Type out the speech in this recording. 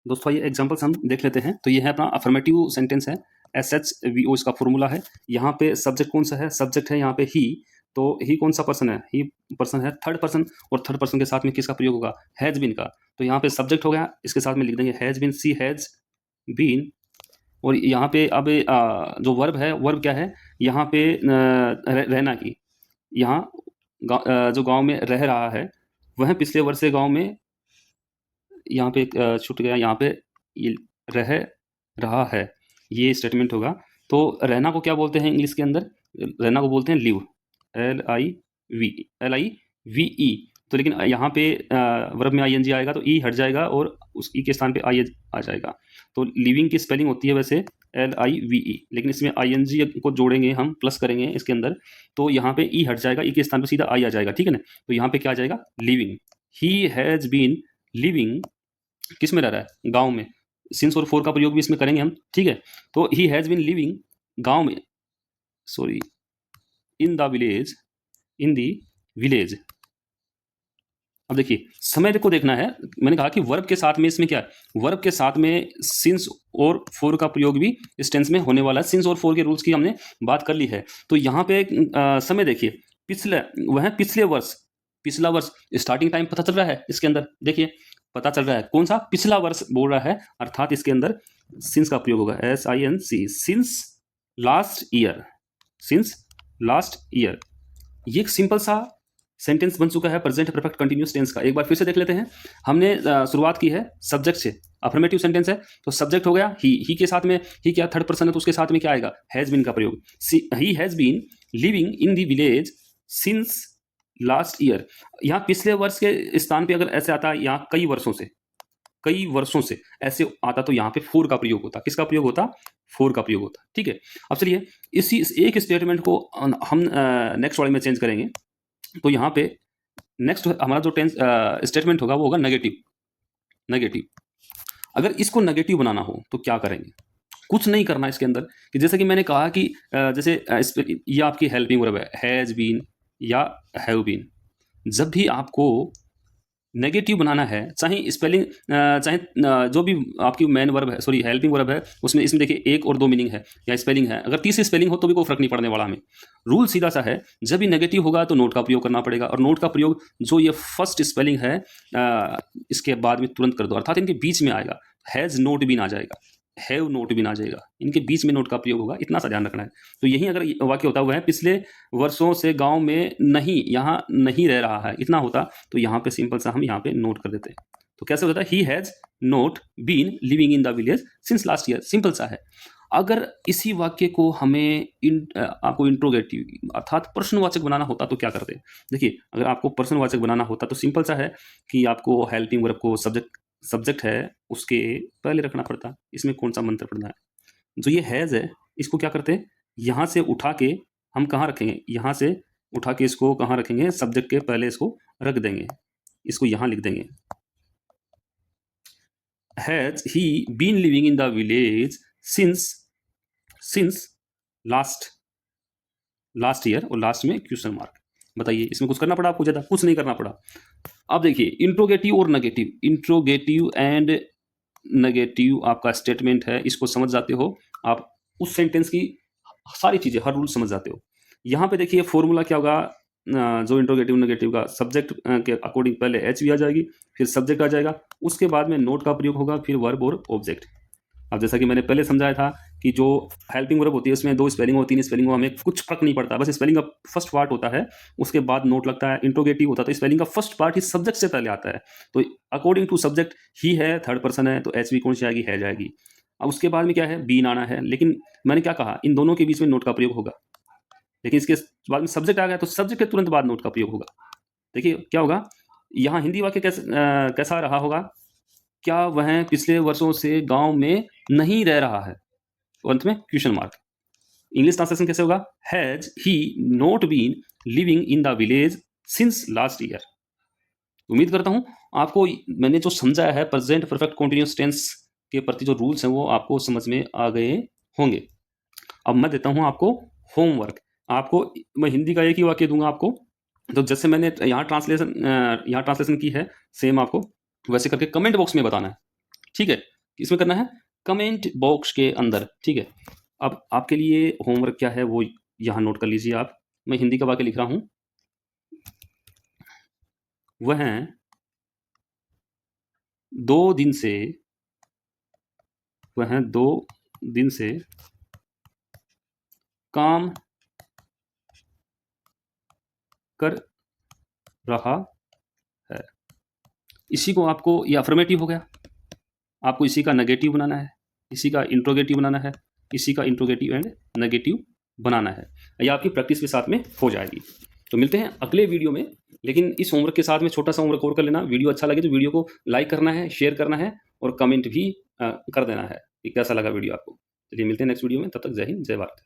दोस्तों ये एग्जांपल्स हम देख लेते हैं। तो ये है अपना अफर्मेटिव सेंटेंस है, SHVO इसका फॉर्मूला है। यहाँ पे सब्जेक्ट कौन सा है? सब्जेक्ट है यहाँ पे ही। तो ही कौन सा पर्सन है? ही पर्सन है थर्ड पर्सन, और थर्ड पर्सन के साथ में किसका प्रयोग होगा? हैज बीन का। तो यहाँ पे सब्जेक्ट हो गया, इसके साथ में लिख देंगे has been, she has been. और यहाँ पे अब जो वर्ब है, वर्ब क्या है यहाँ पे? रहना की। यहाँ जो गांव में रह रहा है वह पिछले वर्ष से गांव में, यहाँ पे छूट गया, यहाँ पे ये रह रहा है, ये स्टेटमेंट होगा। तो रहना को क्या बोलते हैं इंग्लिश के अंदर? रहना को बोलते हैं लिव, LIVE। तो लेकिन यहाँ पे वर्ब में ING आएगा तो ई हट जाएगा और उस ई के स्थान पे आई आ जाएगा। तो लिविंग की स्पेलिंग होती है वैसे LIVE, लेकिन इसमें ING को जोड़ेंगे, हम प्लस करेंगे इसके अंदर, तो यहाँ पे ई हट जाएगा, ई के स्थान पे सीधा आई आ जाएगा, ठीक है ना। तो यहाँ पे क्या आ जाएगा? Living. He has been living, किस में रह रहा है? गांव में। सिंस और फॉर का प्रयोग भी इसमें करेंगे हम, ठीक है। तो ही हैज बीन लिविंग गांव में, sorry, in the village, in the village. अब देखिए समय को देखना है। मैंने कहा कि वर्ब के साथ में इसमें क्या है? वर्ब के साथ में सिंस और फॉर का प्रयोग भी इस टेंस में होने वाला है। सिंस और फॉर के रूल्स की हमने बात कर ली है। तो यहाँ पे समय देखिए, पिछले, वह पिछले वर्ष, पिछला वर्ष, स्टार्टिंग टाइम पता चल रहा है इसके अंदर, देखिए पता चल रहा है कौन सा? पिछला वर्ष बोल रहा है, अर्थात इसके अंदर सिंस का प्रयोग होगा, SINC, since last year, since last year. ये एक सिंपल सा सेंटेंस बन चुका है प्रेजेंट परफेक्ट कंटिन्यूअस टेंस का। एक बार फिर से देख लेते हैं। हमने शुरुआत की है सब्जेक्ट से, अफर्मेटिव सेंटेंस है तो सब्जेक्ट हो गया ही के साथ में, ही क्या थर्ड पर्सन है तो उसके साथ में क्या आएगा? हैज बीन का प्रयोग। He has been living in the village since last year. यहाँ पिछले वर्ष के स्थान पे अगर ऐसे आता, यहाँ कई वर्षों से, कई वर्षों से ऐसे आता, तो यहाँ पे फोर का प्रयोग होता। किसका प्रयोग होता? फोर का प्रयोग होता, ठीक है। अब चलिए इसी एक स्टेटमेंट को हम नेक्स्ट वाले में चेंज करेंगे। तो यहाँ पे नेक्स्ट हमारा जो टेंस स्टेटमेंट होगा वो होगा नेगेटिव। नेगेटिव, अगर इसको नेगेटिव बनाना हो तो क्या करेंगे? कुछ नहीं करना इसके अंदर, कि जैसे कि मैंने कहा कि जैसे ये आपकी हेल्पिंग वर्ब है, हैज बीन या हैव बीन। जब भी आपको नेगेटिव बनाना है, चाहे स्पेलिंग, चाहे जो भी आपकी मेन वर्ब है, सॉरी हेल्पिंग वर्ब है, उसमें इसमें देखिए एक और दो मीनिंग है या स्पेलिंग है, अगर तीसरी स्पेलिंग हो तो भी कोई फर्क नहीं पड़ने वाला हमें। रूल सीधा सा है, जब भी नेगेटिव होगा तो नोट का प्रयोग करना पड़ेगा, और नोट का प्रयोग जो ये फर्स्ट स्पेलिंग है इसके बाद में तुरंत कर दो, अर्थात इनके बीच में आएगा। हैज़ नोट बीन आ जाएगा, हैव नोट बीन आ जाएगा, इनके बीच में नोट का प्रयोग होगा, इतना सा ध्यान रखना है। तो यही अगर वाक्य होता हुआ है पिछले वर्षों से गांव में नहीं, यहाँ नहीं रह रहा है, इतना होता, तो यहाँ पे सिंपल सा हम यहाँ पे नोट कर देते हैं। तो कैसे होता है? He has not been living in the village since last year, simple सा है। अगर इसी वाक्य को हमें आपको इंट्रोगेटिव अर्थात प्रश्नवाचक बनाना होता तो क्या करते? देखिए अगर आपको प्रश्नवाचक बनाना होता तो सिंपल सा है कि आपको हेल्पिंग वर्ब को सब्जेक्ट है उसके पहले रखना पड़ता। इसमें कौन सा मंत्र पढ़ना है? जो ये हैज़ है इसको क्या करते हैं? यहाँ से उठा के हम कहाँ रखेंगे? यहाँ से उठा के इसको कहाँ रखेंगे? सब्जेक्ट के पहले इसको रख देंगे, इसको यहाँ लिख देंगे। Has he been living in the village since last year, और लास्ट में क्वेश्चन मार्क। बताइए इसमें कुछ करना पड़ा आपको? ज़्यादा कुछ नहीं करना पड़ा। अब देखिए इंट्रोगेटिव और नेगेटिव, इंट्रोगेटिव एंड नेगेटिव आपका स्टेटमेंट है, इसको समझ जाते हो आप, उस सेंटेंस की सारी चीज़ें, हर रूल समझ जाते हो। यहाँ पे देखिए फॉर्मूला क्या होगा, जो इंट्रोगेटिव नेगेटिव का, सब्जेक्ट के अकॉर्डिंग पहले एच भी आ जाएगी, फिर सब्जेक्ट आ जाएगा, उसके बाद में नोट का प्रयोग होगा, फिर वर्ब और ऑब्जेक्ट। अब जैसा कि मैंने पहले समझाया था कि जो हेल्पिंग वर्ब होती है उसमें दो स्पेलिंग हो, तीन स्पेलिंग हो, हमें कुछ फर्क नहीं पड़ता, बस स्पेलिंग का फर्स्ट पार्ट होता है, उसके बाद नोट लगता है। इंट्रोगेटिव होता है तो स्पेलिंग का फर्स्ट पार्ट ही सब्जेक्ट से पहले आता है, तो अकॉर्डिंग टू सब्जेक्ट ही है, थर्ड पर्सन है, तो एच भी कौन सी आएगी? है जाएगी। अब उसके बाद में क्या है? बीन आना है, लेकिन मैंने क्या कहा, इन दोनों के बीच में नोट का प्रयोग होगा, लेकिन इसके बाद में सब्जेक्ट आ गया तो सब्जेक्ट के तुरंत बाद नोट का प्रयोग होगा। देखिए क्या होगा यहाँ, हिंदी वाक्य कैसा रहा होगा? क्या वह पिछले वर्षों से गांव में नहीं रह रहा है, अंत में क्वेश्चन मार्क। इंग्लिश ट्रांसलेशन कैसे होगा? Has he not been living in the village since last year. उम्मीद करता हूं आपको मैंने जो समझाया है प्रेजेंट परफेक्ट कंटीन्यूअस टेंस के प्रति जो रूल्स हैं वो आपको समझ में आ गए होंगे। अब मैं देता हूं आपको होमवर्क। आपको मैं हिंदी का एक ही वाक्य दूंगा आपको, तो जैसे मैंने यहाँ ट्रांसलेशन की है सेम आपको वैसे करके कमेंट बॉक्स में बताना है। ठीक है, इसमें करना है कमेंट बॉक्स के अंदर। ठीक है, अब आपके लिए होमवर्क क्या है वो यहाँ नोट कर लीजिए आप। मैं हिंदी का वाक्य लिख रहा हूँ। वह 2 दिन से वह 2 दिन से काम कर रहा है। इसी को आपको, ये अफर्मेटिव हो गया, आपको इसी का नेगेटिव बनाना है, इसी का इंट्रोगेटिव बनाना है, इसी का इंट्रोगेटिव एंड नेगेटिव बनाना है। ये आपकी प्रैक्टिस के साथ में हो जाएगी। तो मिलते हैं अगले वीडियो में, लेकिन इस होमवर्क के साथ में छोटा सा होमवर्क और कर लेना। वीडियो अच्छा लगे तो वीडियो को लाइक करना है, शेयर करना है और कमेंट भी कर देना है कि कैसा लगा वीडियो आपको। चलिए मिलते हैं नेक्स्ट वीडियो में, तब तक जय हिंद, जय भारत।